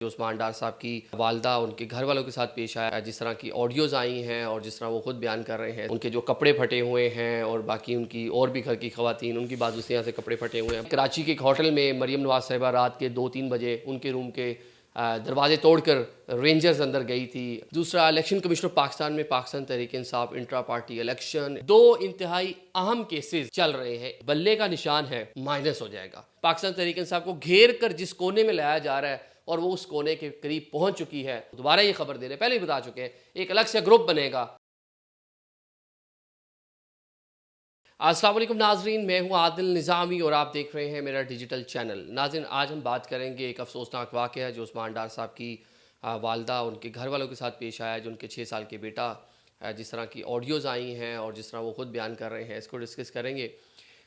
عثمان ڈار صاحب کی والدہ ان کے گھر والوں کے ساتھ پیش آیا، جس طرح کی آڈیوز آئی ہیں اور جس طرح وہ خود بیان کر رہے ہیں، ان کے جو کپڑے پھٹے ہوئے ہیں اور باقی ان کی اور بھی گھر کی خواتین، ان کی بازو سے یہاں سے کپڑے پھٹے ہوئے ہیں۔ کراچی کے ایک ہوٹل میں مریم نواز صاحبہ رات کے 2-3 بجے ان کے روم کے دروازے توڑ کر رینجرز اندر گئی تھی۔ دوسرا، الیکشن کمیشنر پاکستان میں Pakistan Tehreek Insaf intra party election, دو انتہائی اہم کیسز چل رہے ہیں۔ بلے کا نشان ہے، مائنس ہو جائے گا۔ پاکستان تحریک انصاف کو گھیر کر جس کونے میں لایا جا رہا ہے اور وہ اس کونے کے قریب پہنچ چکی ہے، دوبارہ یہ خبر دے رہے ہیں، پہلے ہی بتا چکے ہیں، ایک الگ سے گروپ بنے گا۔ السلام علیکم ناظرین، میں ہوں عادل نظامی اور آپ دیکھ رہے ہیں میرا ڈیجیٹل چینل۔ ناظرین، آج ہم بات کریں گے ایک افسوسناک واقعہ ہے جو عثمان ڈار صاحب کی والدہ ان کے گھر والوں کے ساتھ پیش آیا ہے، جو ان کے 6 سال کے بیٹا جس طرح کی آڈیوز آئی ہیں اور جس طرح وہ خود بیان کر رہے ہیں، اس کو ڈسکس کریں گے۔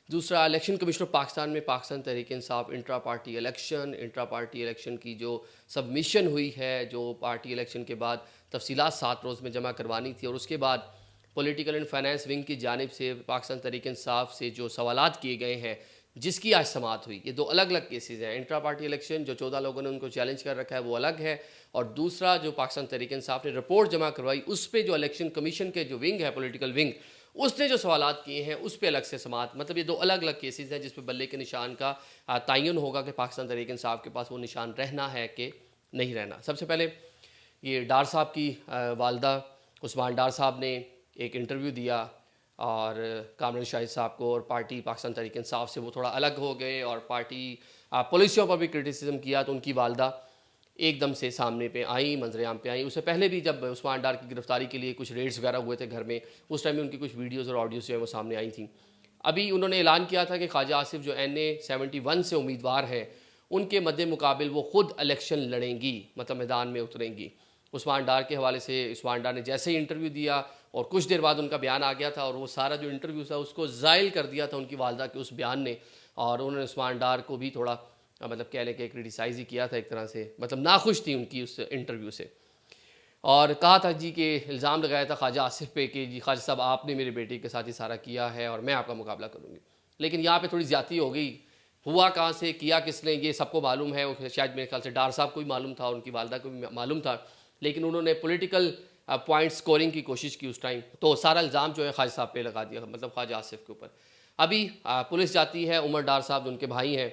دوسرا، الیکشن کمیشنر پاکستان میں Pakistan Tehreek Insaf intra party election کی جو سبمیشن ہوئی ہے، جو پارٹی الیکشن کے بعد تفصیلات 7 روز میں جمع کروانی تھی، اور اس کے بعد پولیٹیکل اینڈ فائنانس ونگ کی جانب سے پاکستان تحریک انصاف سے جو سوالات کیے گئے ہیں، جس کی آج سماعت ہوئی۔ یہ دو الگ الگ کیسز ہیں۔ انٹرا پارٹی الیکشن جو 14 لوگوں نے ان کو چیلنج کر رکھا ہے وہ الگ ہے، اور دوسرا جو پاکستان تحریک انصاف نے رپورٹ جمع کروائی، اس پہ جو الیکشن کمیشن کے جو ونگ ہے، پولیٹیکل ونگ، اس نے جو سوالات کیے ہیں اس پہ الگ سے سماعت۔ مطلب یہ دو الگ الگ کیسز ہیں جس پہ بلے کے نشان کا تعین ہوگا کہ پاکستان تحریک انصاف کے پاس وہ نشان رہنا ہے کہ نہیں رہنا۔ سب سے پہلے یہ ڈار صاحب کی والدہ عثمان ڈار صاحب نے ایک انٹرویو دیا، اور کامران شاہد صاحب کو اور پارٹی پاکستان تحریک انصاف سے وہ تھوڑا الگ ہو گئے، اور پارٹی پالیسیوں پر بھی کرٹیسزم کیا، تو ان کی والدہ ایک دم سے سامنے پہ آئیں، منظر عام پہ آئیں۔ اس سے پہلے بھی جب عثمان ڈار کی گرفتاری کے لیے کچھ ریڈز وغیرہ ہوئے تھے گھر میں، اس ٹائم میں ان کی کچھ ویڈیوز اور آڈیوز جو ہیں وہ سامنے آئی تھیں۔ ابھی انہوں نے اعلان کیا تھا کہ خواجہ آصف جو NA 71 سے امیدوار ہیں، ان کے مد مقابل وہ خود الیکشن لڑیں گی، مطلب میدان میں اتریں گی۔ عثمان ڈار کے حوالے سے عثمان ڈار نے جیسے ہی انٹرویو دیا اور کچھ دیر بعد ان کا بیان آ گیا تھا، اور وہ سارا جو انٹرویو تھا اس کو زائل کر دیا تھا ان کی والدہ کے اس بیان نے، اور انہوں نے عثمان ڈار کو بھی تھوڑا مطلب کہہ لیں کہ کرٹیسائز ہی کیا تھا ایک طرح سے، مطلب ناخوش تھی ان کی اس انٹرویو سے، اور کہا تھا جی کہ الزام لگایا تھا خواجہ آصف پہ کہ جی خواجہ صاحب آپ نے میرے بیٹے کے ساتھ یہ سارا کیا ہے اور میں آپ کا مقابلہ کروں گی۔ لیکن یہاں پہ تھوڑی زیادتی ہو گئی، ہوا کہاں سے، کیا کس نے، یہ سب کو معلوم ہے، شاید میرے خیال سے ڈار صاحب کو بھی معلوم تھا اور ان کی والدہ کو بھی معلوم تھا، لیکن انہوں نے پولیٹیکل پوائنٹ سکورنگ کی کوشش کی اس ٹائم، تو سارا الزام جو ہے خواجہ صاحب پہ لگا دیا، مطلب خواجہ آصف کے اوپر۔ ابھی پولیس جاتی ہے، عمر ڈار صاحب ان کے بھائی ہیں،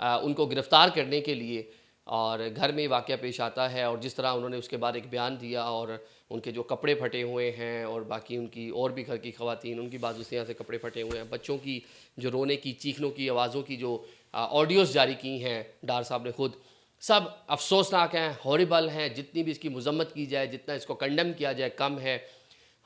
ان کو گرفتار کرنے کے لیے، اور گھر میں واقعہ پیش آتا ہے، اور جس طرح انہوں نے اس کے بعد ایک بیان دیا، اور ان کے جو کپڑے پھٹے ہوئے ہیں اور باقی ان کی اور بھی گھر کی خواتین، ان کی بازو سے یہاں سے کپڑے پھٹے ہوئے ہیں، بچوں کی جو رونے کی، چیخنوں کی آوازوں کی جو آڈیوز جاری کی ہیں ڈار صاحب نے خود، سب افسوسناک ہیں، ہاریبل ہیں۔ جتنی بھی اس کی مذمت کی جائے، جتنا اس کو کنڈم کیا جائے کم ہے۔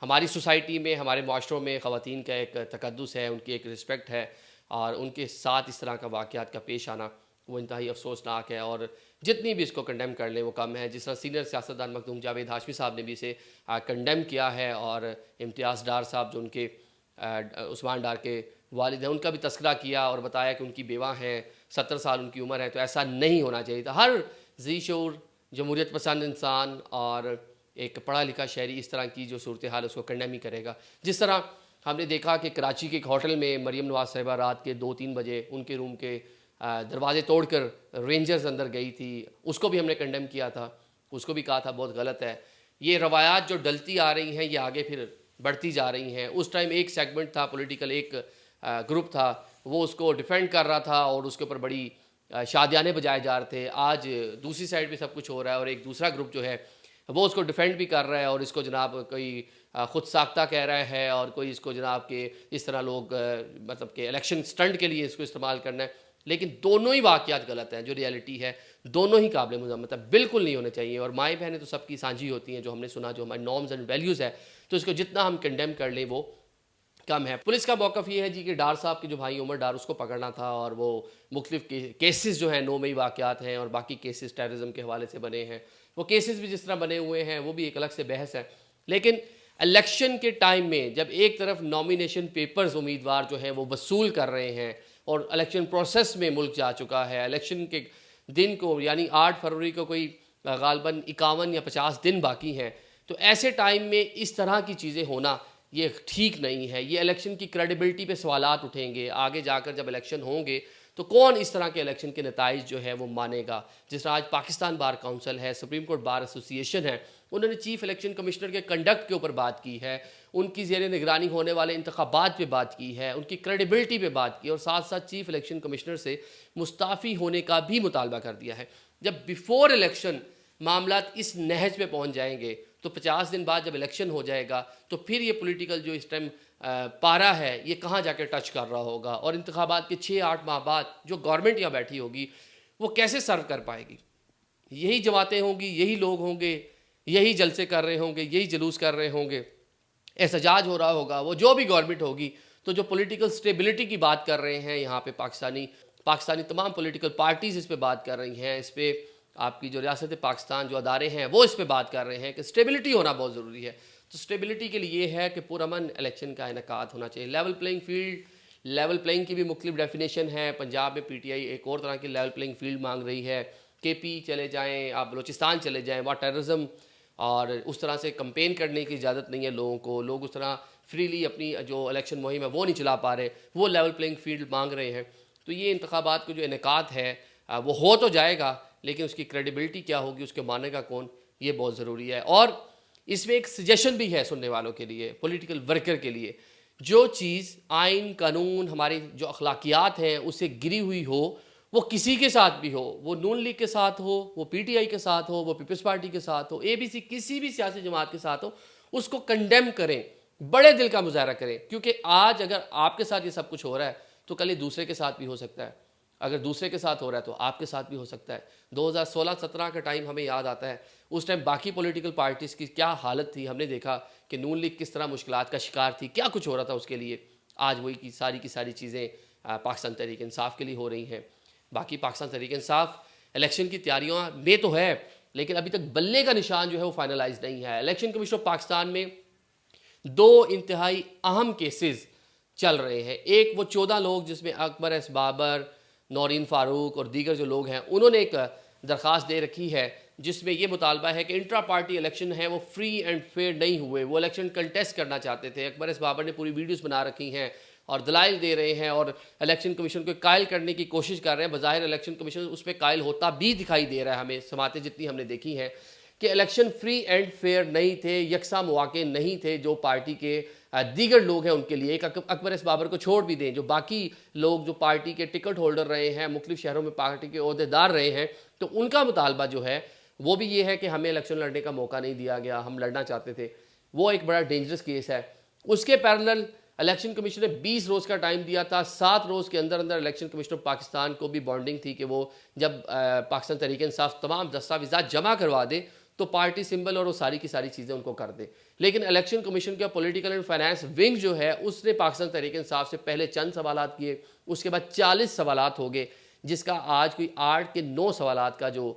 ہماری سوسائٹی میں، ہمارے معاشروں میں خواتین کا ایک تقدس ہے، ان کی ایک رسپیکٹ ہے، اور ان کے ساتھ اس طرح کا واقعات کا پیش آنا وہ انتہائی افسوسناک ہے، اور جتنی بھی اس کو کنڈیم کر لیں وہ کم ہے۔ جس طرح سینئر سیاستدان مخدوم جاوید ہاشمی صاحب نے بھی اسے کنڈیم کیا ہے، اور امتیاز ڈار صاحب جو ان کے عثمان ڈار کے والد ہیں، ان کا بھی تذکرہ کیا اور بتایا کہ ان کی بیوہ ہیں، 70 سال ان کی عمر ہے، تو ایسا نہیں ہونا چاہیے تھا۔ ہر ذی شعور جمہوریت پسند انسان اور ایک پڑھا لکھا شہری اس طرح کی جو صورتحال اس کو کنڈیم ہی کرے گا۔ جس طرح ہم نے دیکھا کہ کراچی کے ایک ہوٹل میں مریم نواز صاحبہ رات کے 2-3 بجے ان کے روم کے دروازے توڑ کر رینجرز اندر گئی تھی، اس کو بھی ہم نے کنڈیم کیا تھا، اس کو بھی کہا تھا بہت غلط ہے۔ یہ روایات جو ڈلتی آ رہی ہیں یہ آگے پھر بڑھتی جا رہی ہیں۔ اس ٹائم ایک سیگمنٹ تھا، پولیٹیکل ایک گروپ تھا، وہ اس کو ڈیفینڈ کر رہا تھا اور اس کے اوپر بڑی شادیانے بجائے جا رہے تھے۔ آج دوسری سائڈ پہ سب کچھ ہو رہا ہے، اور ایک دوسرا گروپ جو ہے وہ اس کو ڈیفینڈ بھی کر رہا ہے، اور اس کو جناب کوئی خود ساختہ کہہ رہا ہے، اور کوئی اس کو جناب کہ اس طرح لوگ مطلب کہ الیکشن سٹنٹ کے لیے اس کو استعمال کرنا ہے۔ لیکن دونوں ہی واقعات غلط ہیں، جو ریالٹی ہے دونوں ہی قابل مذمت ہے، بالکل نہیں ہونے چاہیے۔ اور مائیں بہنیں تو سب کی سانجھی ہوتی ہیں، جو ہم نے سنا، جو ہماری نارمز اینڈ ویلیوز ہے، تو اس کو جتنا ہم کنڈیم کر لیں وہ کم ہے۔ پولیس کا موقف یہ ہے جی کہ ڈار صاحب کے جو بھائی عمر ڈار، اس کو پکڑنا تھا، اور وہ مختلف کیسز جو ہیں 9 مئی واقعات ہیں، اور باقی کیسز ٹیررزم کے حوالے سے بنے ہیں، وہ کیسز بھی جس طرح بنے ہوئے ہیں وہ بھی ایک الگ سے بحث ہے۔ لیکن الیکشن کے ٹائم میں جب ایک طرف نامینیشن پیپرز امیدوار جو ہیں وہ وصول کر رہے ہیں، اور الیکشن پروسیس میں ملک جا چکا ہے، الیکشن کے دن کو یعنی 8 فروری کو کوئی غالباً 51 یا 50 دن باقی ہیں، تو ایسے ٹائم میں اس طرح کی چیزیں ہونا یہ ٹھیک نہیں ہے۔ یہ الیکشن کی کریڈیبلٹی پہ سوالات اٹھیں گے، آگے جا کر جب الیکشن ہوں گے تو کون اس طرح کے الیکشن کے نتائج جو ہے وہ مانے گا؟ جس طرح آج پاکستان بار کونسل ہے، سپریم کورٹ بار ایسوسی ایشن ہے، انہوں نے چیف الیکشن کمشنر کے کنڈکٹ کے اوپر بات کی ہے، ان کی زیر نگرانی ہونے والے انتخابات پہ بات کی ہے، ان کی کریڈیبلٹی پہ بات کی، اور ساتھ ساتھ چیف الیکشن کمشنر سے مستعفی ہونے کا بھی مطالبہ کر دیا ہے۔ جب بیفور الیکشن معاملات اس نہج پہ پہنچ جائیں گے تو 50 دن بعد جب الیکشن ہو جائے گا تو پھر یہ پولیٹیکل جو اس ٹائم پارا ہے یہ کہاں جا کے ٹچ کر رہا ہوگا، اور انتخابات کے 6-8 ماہ بعد جو گورنمنٹ یہاں بیٹھی ہوگی وہ کیسے سرو کر پائے گی؟ یہی جماعتیں ہوں گی، یہی لوگ ہوں گے، یہی جلسے کر رہے ہوں گے، یہی جلوس کر رہے ہوں گے، احتجاج ہو رہا ہوگا، وہ جو بھی گورنمنٹ ہوگی۔ تو جو پولیٹیکل سٹیبلٹی کی بات کر رہے ہیں یہاں پہ پاکستانی تمام پولیٹیکل پارٹیز اس پہ بات کر رہی ہیں، اس پہ آپ کی جو ریاست پاکستان جو ادارے ہیں وہ اس پہ بات کر رہے ہیں کہ سٹیبلٹی ہونا بہت ضروری ہے۔ تو سٹیبلٹی کے لیے یہ ہے کہ پرامن الیکشن کا انعقاد ہونا چاہیے۔ Level playing field, level playing کی بھی مختلف ڈیفینیشن ہے۔ پنجاب میں پی ٹی آئی ایک اور طرح کی لیول پلینگ فیلڈ مانگ رہی ہے، کے پی چلے جائیں، آپ بلوچستان چلے جائیں، وہاں ٹیررزم اور اس طرح سے کمپین کرنے کی اجازت نہیں ہے لوگوں کو، لوگ اس طرح فریلی اپنی جو الیکشن مہم ہے وہ نہیں چلا پا رہے، وہ لیول پلینگ فیلڈ مانگ رہے ہیں۔ تو یہ انتخابات کو جو انعقاد ہے وہ ہو تو جائے گا، لیکن اس کی کریڈیبلٹی کیا ہوگی، اس کے مانے گا کون، یہ بہت ضروری ہے۔ اور اس میں ایک سجیشن بھی ہے سننے والوں کے لیے، پولیٹیکل ورکر کے لیے، جو چیز آئین قانون ہماری جو اخلاقیات ہیں اسے گری ہوئی ہو، وہ کسی کے ساتھ بھی ہو، وہ نون لیگ کے ساتھ ہو، وہ پی ٹی آئی کے ساتھ ہو، وہ پیپلز پارٹی کے ساتھ ہو، اے بی سی کسی بھی سیاسی جماعت کے ساتھ ہو، اس کو کنڈیم کریں، بڑے دل کا مظاہرہ کریں، کیونکہ آج اگر آپ کے ساتھ یہ سب کچھ ہو رہا ہے تو کل یہ دوسرے کے ساتھ بھی ہو سکتا ہے، اگر دوسرے کے ساتھ ہو رہا ہے تو آپ کے ساتھ بھی ہو سکتا ہے۔ 2016-17 کا ٹائم ہمیں یاد آتا ہے، اس ٹائم باقی پولیٹیکل پارٹیز کی کیا حالت تھی، ہم نے دیکھا کہ نون لیگ کس طرح مشکلات کا شکار تھی، کیا کچھ ہو رہا تھا اس کے لیے۔ آج وہی کی ساری چیزیں پاکستان تحریک انصاف کے لیے ہو رہی ہیں۔ باقی پاکستان تحریک انصاف الیکشن کی تیاریوں میں تو ہے، لیکن ابھی تک بلے کا نشان جو ہے وہ فائنلائز نہیں ہے۔ الیکشن کمیشن آف پاکستان میں 2 انتہائی اہم کیسز چل رہے ہیں۔ ایک وہ 14 لوگ جس میں اکبر ایس بابر، نورین فاروق اور دیگر جو لوگ ہیں، انہوں نے ایک درخواست دے رکھی ہے جس میں یہ مطالبہ ہے کہ انٹرا پارٹی الیکشن ہے وہ فری اینڈ فیئر نہیں ہوئے، وہ الیکشن کنٹیسٹ کرنا چاہتے تھے۔ اکبر ایس بابر نے پوری ویڈیوز بنا رکھی ہیں اور دلائل دے رہے ہیں اور الیکشن کمیشن کو قائل کرنے کی کوشش کر رہے ہیں۔ بظاہر الیکشن کمیشن اس پہ قائل ہوتا بھی دکھائی دے رہا ہے، ہمیں سماعتیں جتنی ہم نے دیکھی ہیں کہ الیکشن فری اینڈ فیئر نہیں تھے، یکساں مواقع نہیں تھے جو پارٹی کے دیگر لوگ ہیں ان کے لیے۔ ایک اکبر ایس بابر کو چھوڑ بھی دیں، جو باقی لوگ جو پارٹی کے ٹکٹ ہولڈر رہے ہیں، مختلف شہروں میں پارٹی کے عہدیدار رہے ہیں، تو ان کا مطالبہ جو ہے وہ بھی یہ ہے کہ ہمیں الیکشن لڑنے کا موقع نہیں دیا گیا، ہم لڑنا چاہتے تھے۔ وہ ایک بڑا ڈینجرس کیس ہے۔ اس کے پیرلل الیکشن کمیشن نے 20 روز کا ٹائم دیا تھا، 7 روز کے اندر الیکشن کمیشن آف پاکستان کو بھی بانڈنگ تھی کہ وہ جب پاکستان تحریک انصاف تمام دستاویزات جمع کروا دے تو پارٹی سمبل اور وہ ساری کی ساری چیزیں ان کو کر دے۔ لیکن الیکشن کمیشن کا پولیٹیکل اینڈ فائنانس ونگ جو ہے اس نے پاکستان تحریک انصاف سے پہلے چند سوالات کیے، اس کے بعد 40 سوالات ہو گئے، جس کا آج کوئی 8 کے 9 سوالات کا جو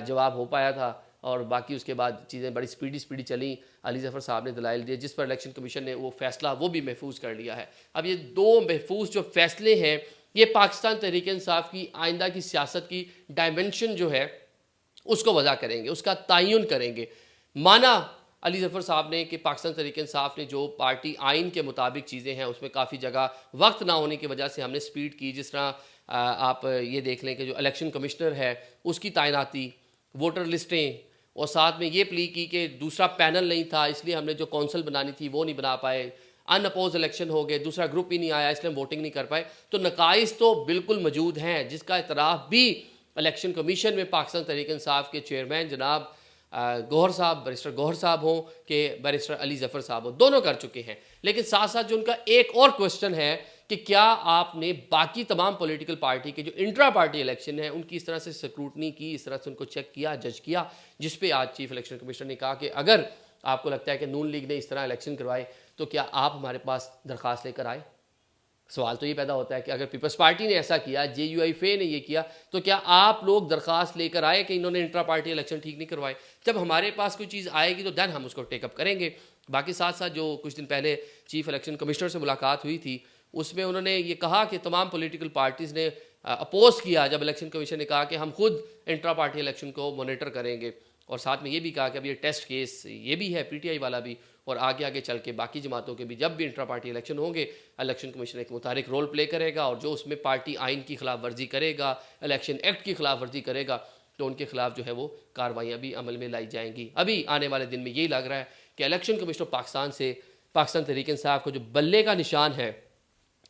جواب ہو پایا تھا، اور باقی اس کے بعد چیزیں بڑی سپیڈی چلیں۔ علی ظفر صاحب نے دلائل دیے جس پر الیکشن کمیشن نے وہ فیصلہ وہ بھی محفوظ کر لیا ہے۔ اب یہ 2 محفوظ جو فیصلے ہیں یہ پاکستان تحریک انصاف کی آئندہ کی سیاست کی ڈائمنشن جو ہے اس کو وضع کریں گے، اس کا تعین کریں گے۔ مانا علی ظفر صاحب نے کہ پاکستان تحریک انصاف نے جو پارٹی آئین کے مطابق چیزیں ہیں اس میں کافی جگہ وقت نہ ہونے کی وجہ سے ہم نے سپیڈ کی، جس طرح آپ یہ دیکھ لیں کہ جو الیکشن کمشنر ہے اس کی تعیناتی، ووٹر لسٹیں، اور ساتھ میں یہ پلی کی کہ دوسرا پینل نہیں تھا اس لیے ہم نے جو کونسل بنانی تھی وہ نہیں بنا پائے، ان اپوز الیکشن ہو گئے، دوسرا گروپ ہی نہیں آیا اس لیے ہم ووٹنگ نہیں کر پائے۔ تو نقائص تو بالکل موجود ہیں جس کا اعتراف بھی الیکشن کمیشن میں پاکستان تحریک انصاف کے چیئرمین جناب گوہر صاحب، بیرسٹر گوہر صاحب ہوں کہ بیرسٹر علی ظفر صاحب ہوں، دونوں کر چکے ہیں۔ لیکن ساتھ ساتھ جو ان کا ایک اور کوسچن ہے کہ کیا آپ نے باقی تمام پولیٹیکل پارٹی کے جو انٹرا پارٹی الیکشن ہیں ان کی اس طرح سے سکروٹنی کی، اس طرح سے ان کو چیک کیا، جج کیا، جس پہ آج چیف الیکشن کمیشنر نے کہا کہ اگر آپ کو لگتا ہے کہ نون لیگ نے اس طرح الیکشن کروائے تو کیا آپ ہمارے پاس درخواست لے کر آئے؟ سوال تو یہ پیدا ہوتا ہے کہ اگر پیپلز پارٹی نے ایسا کیا، جے یو آئی فے نے یہ کیا، تو کیا آپ لوگ درخواست لے کر آئے کہ انہوں نے انٹرا پارٹی الیکشن ٹھیک نہیں کروائے؟ جب ہمارے پاس کوئی چیز آئے گی تو دین ہم اس کو ٹیک اپ کریں گے۔ باقی ساتھ ساتھ جو کچھ دن پہلے چیف الیکشن کمشنر سے ملاقات ہوئی تھی اس میں انہوں نے یہ کہا کہ تمام پولیٹیکل پارٹیز نے اپوز کیا جب الیکشن کمیشن نے کہا کہ ہم خود انٹرا پارٹی الیکشن کو مانیٹر کریں گے، اور ساتھ میں یہ بھی کہا کہ اب یہ ٹیسٹ کیس یہ بھی ہے پی ٹی آئی والا بھی، اور آگے آگے چل کے باقی جماعتوں کے بھی جب بھی انٹرا پارٹی الیکشن ہوں گے الیکشن کمیشن ایک متحرک رول پلے کرے گا، اور جو اس میں پارٹی آئین کی خلاف ورزی کرے گا، الیکشن ایکٹ کی خلاف ورزی کرے گا، تو ان کے خلاف جو ہے وہ کارروائیاں بھی عمل میں لائی جائیں گی۔ ابھی آنے والے دن میں یہی لگ رہا ہے کہ الیکشن کمیشن پاکستان سے پاکستان تحریک انصاف کو جو بلے کا نشان ہے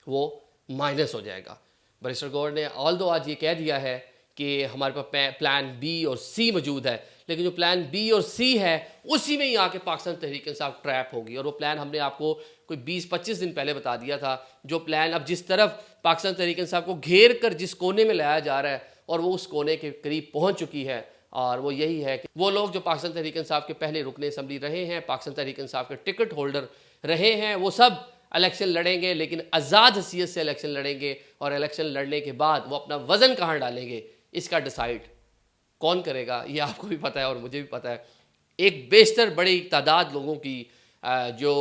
وہ مائنس ہو جائے گا۔ بیرسٹر گور نے آج یہ کہہ دیا ہے کہ ہمارے پاس پلان بی اور سی موجود ہے، لیکن جو پلان بی اور سی ہے اسی میں ہی آ کے پاکستان تحریک انصاف ٹریپ ہوگی، اور وہ پلان ہم نے آپ کو کوئی 20-25 دن پہلے بتا دیا تھا۔ جو پلان اب جس طرف پاکستان تحریک انصاف کو گھیر کر جس کونے میں لایا جا رہا ہے، اور وہ اس کونے کے قریب پہنچ چکی ہے، اور وہ یہی ہے کہ وہ لوگ جو پاکستان تحریک انصاف کے پہلے رکن اسمبلی رہے ہیں، پاکستان تحریک انصاف کے ٹکٹ ہولڈر رہے ہیں، وہ سب الیکشن لڑیں گے، لیکن آزاد حیثیت سے الیکشن لڑیں گے، اور الیکشن لڑنے کے بعد وہ اپنا وزن کہاں ڈالیں گے اس کا ڈیسائیڈ کون کرے گا یہ آپ کو بھی پتہ ہے اور مجھے بھی پتہ ہے۔ ایک بیشتر بڑی تعداد لوگوں کی جو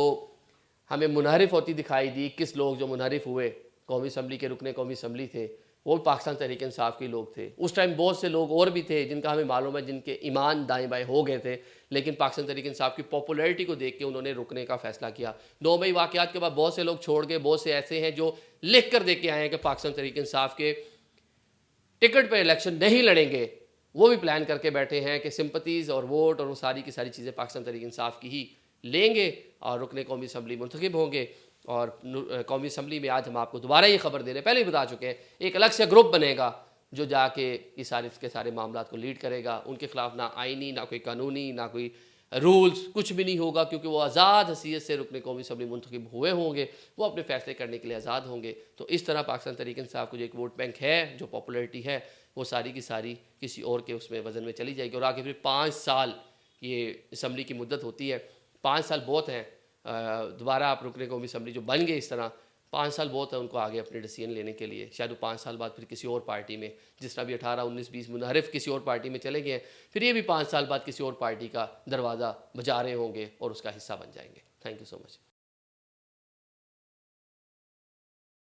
ہمیں منحرف ہوتی دکھائی دی، 21 لوگ جو منحرف ہوئے قومی اسمبلی کے رکن قومی اسمبلی تھے، وہ بھی پاکستان تحریک انصاف کے لوگ تھے۔ اس ٹائم بہت سے لوگ اور بھی تھے جن کا ہمیں معلوم ہے جن کے ایمان دائیں بائیں ہو گئے تھے، لیکن پاکستان تحریک انصاف کی پاپولیرٹی کو دیکھ کے انہوں نے رکنے کا فیصلہ کیا۔ 9 مئی واقعات کے بعد بہت سے لوگ چھوڑ گئے، بہت سے ایسے ہیں جو لکھ کر دے کے آئے ہیں کہ پاکستان تحریک انصاف کے ٹکٹ پہ الیکشن نہیں لڑیں گے، وہ بھی پلان کر کے بیٹھے ہیں کہ سمپتیز اور ووٹ اور وہ ساری کی ساری چیزیں پاکستان تحریک انصاف کی ہی لیں گے، اور رکن قومی اسمبلی منتخب ہوں گے۔ اور قومی اسمبلی میں آج ہم آپ کو دوبارہ یہ خبر دے رہے ہیں، پہلے ہی بتا چکے ہیں، ایک الگ سے گروپ بنے گا جو جا کے یہ سارے معاملات کو لیڈ کرے گا۔ ان کے خلاف نہ آئینی، نہ کوئی قانونی، نہ کوئی رولز، کچھ بھی نہیں ہوگا، کیونکہ وہ آزاد حیثیت سے رکن قومی اسمبلی منتخب ہوئے ہوں گے، وہ اپنے فیصلے کرنے کے لیے آزاد ہوں گے۔ تو اس طرح پاکستان تحریک انصاف کو جو ایک ووٹ بینک ہے، جو پاپولیرٹی ہے، وہ ساری کی ساری کسی اور کے اس میں وزن میں چلی جائے گی، اور آگے پھر 5 سال یہ اسمبلی کی مدت ہوتی ہے۔ 5 سال بہت ہیں، دوبارہ آپ رکن قومی اسمبلی جو بن گئے اس طرح 5 سال بہت ہے ان کو آگے اپنے ڈیسیژن لینے کے لیے۔ شاید وہ 5 سال بعد پھر کسی اور پارٹی میں، جس طرح بھی 18 19 20 منحرف کسی اور پارٹی میں چلے گئے ہیں، پھر یہ بھی 5 سال بعد کسی اور پارٹی کا دروازہ بجا رہے ہوں گے اور اس کا حصہ بن جائیں گے۔ Thank you so much.